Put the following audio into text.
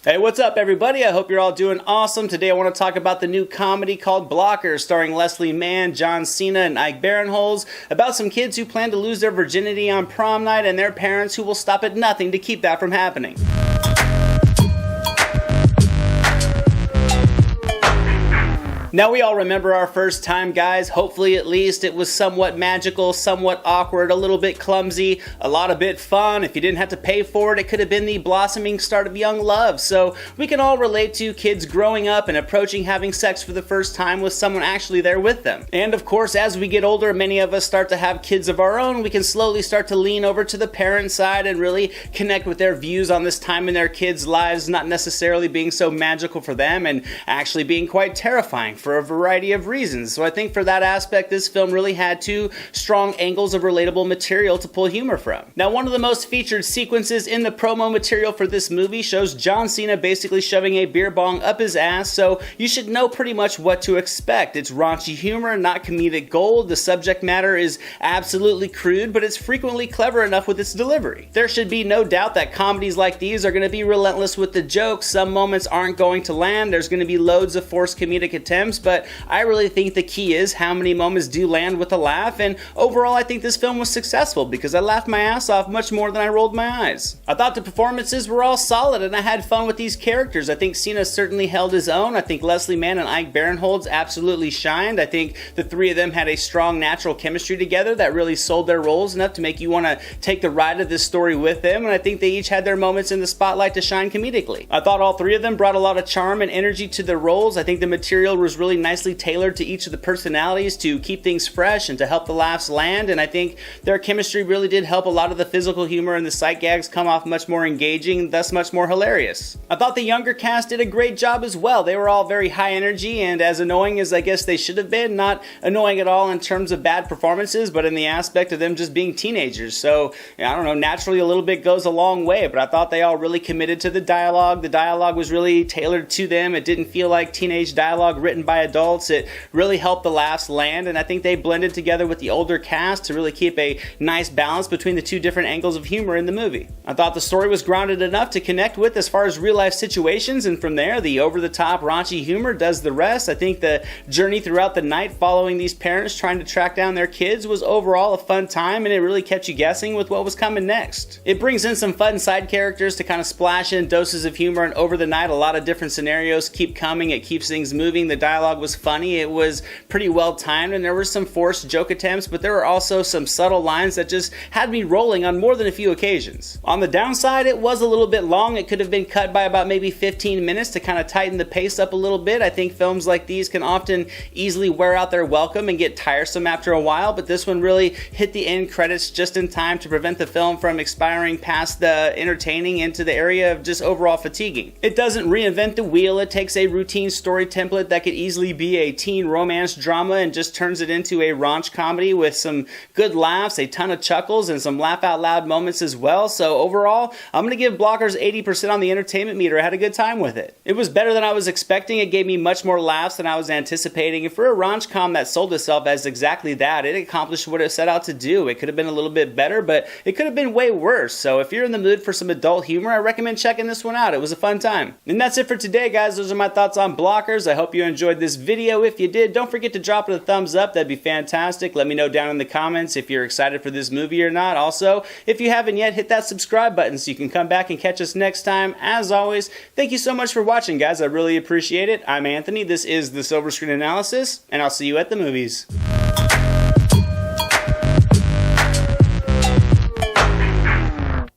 Hey, what's up everybody? I hope you're all doing awesome. Today I want to talk about the new comedy called Blockers, starring Leslie Mann, John Cena, and Ike Barinholtz, about some kids who plan to lose their virginity on prom night and their parents who will stop at nothing to keep that from happening. Now, we all remember our first time, guys. Hopefully, at least, it was somewhat magical, somewhat awkward, a little bit clumsy, a lot of bit fun. If you didn't have to pay for it, it could have been the blossoming start of young love. So we can all relate to kids growing up and approaching having sex for the first time with someone actually there with them. And of course, as we get older, many of us start to have kids of our own. We can slowly start to lean over to the parent side and really connect with their views on this time in their kids' lives, not necessarily being so magical for them and actually being quite terrifying for a variety of reasons. So I think for that aspect, this film really had two strong angles of relatable material to pull humor from. Now, one of the most featured sequences in the promo material for this movie shows John Cena basically shoving a beer bong up his ass, so you should know pretty much what to expect. It's raunchy humor, not comedic gold. The subject matter is absolutely crude, but it's frequently clever enough with its delivery. There should be no doubt that comedies like these are going to be relentless with the jokes. Some moments aren't going to land. There's going to be loads of forced comedic attempts, but I really think the key is how many moments do land with a laugh, and overall I think this film was successful because I laughed my ass off much more than I rolled my eyes. I thought the performances were all solid and I had fun with these characters. I think Cena certainly held his own. I think Leslie Mann and Ike Barinholtz absolutely shined. I think the three of them had a strong natural chemistry together that really sold their roles enough to make you want to take the ride of this story with them, and I think they each had their moments in the spotlight to shine comedically. I thought all three of them brought a lot of charm and energy to their roles. I think the material was really nicely tailored to each of the personalities to keep things fresh and to help the laughs land, and I think their chemistry really did help a lot of the physical humor and the sight gags come off much more engaging, thus much more hilarious. I thought the younger cast did a great job as well. They were all very high energy and as annoying as I guess they should have been. Not annoying at all in terms of bad performances, but in the aspect of them just being teenagers. So, I don't know, naturally a little bit goes a long way, but I thought they all really committed to the dialogue. The dialogue was really tailored to them. It didn't feel like teenage dialogue written by adults. It really helped the laughs land, and I think they blended together with the older cast to really keep a nice balance between the two different angles of humor in the movie. I thought the story was grounded enough to connect with as far as real life situations, and from there the over-the-top raunchy humor does the rest. I think the journey throughout the night following these parents trying to track down their kids was overall a fun time, and it really kept you guessing with what was coming next. It brings in some fun side characters to kind of splash in doses of humor, and over the night a lot of different scenarios keep coming. It keeps things moving. The dialogue was funny. It was pretty well timed, and there were some forced joke attempts, but there were also some subtle lines that just had me rolling on more than a few occasions. On the downside, it was a little bit long. It could have been cut by about maybe 15 minutes to kind of tighten the pace up a little bit. I think films like these can often easily wear out their welcome and get tiresome after a while, but this one really hit the end credits just in time to prevent the film from expiring past the entertaining into the area of just overall fatiguing. It doesn't reinvent the wheel. It takes a routine story template that could easily be a teen romance drama and just turns it into a raunch comedy with some good laughs, a ton of chuckles, and some laugh out loud moments as well. So overall, I'm going to give Blockers 80% on the entertainment meter. I had a good time with it. It was better than I was expecting. It gave me much more laughs than I was anticipating, and for a raunch com that sold itself as exactly that, it accomplished what it set out to do. It could have been a little bit better, but it could have been way worse. So if you're in the mood for some adult humor, I recommend checking this one out. It was a fun time. And that's it for today, guys. Those are my thoughts on Blockers. I hope you enjoyed this video. If you did, don't forget to drop it a thumbs up. That'd be fantastic. Let me know down in the comments if you're excited for this movie or not. Also, if you haven't yet, hit that subscribe button so you can come back and catch us next time. As always, thank you so much for watching, guys. I really appreciate it. I'm Anthony. This is the Silver Screen Analysis, and I'll see you at the movies.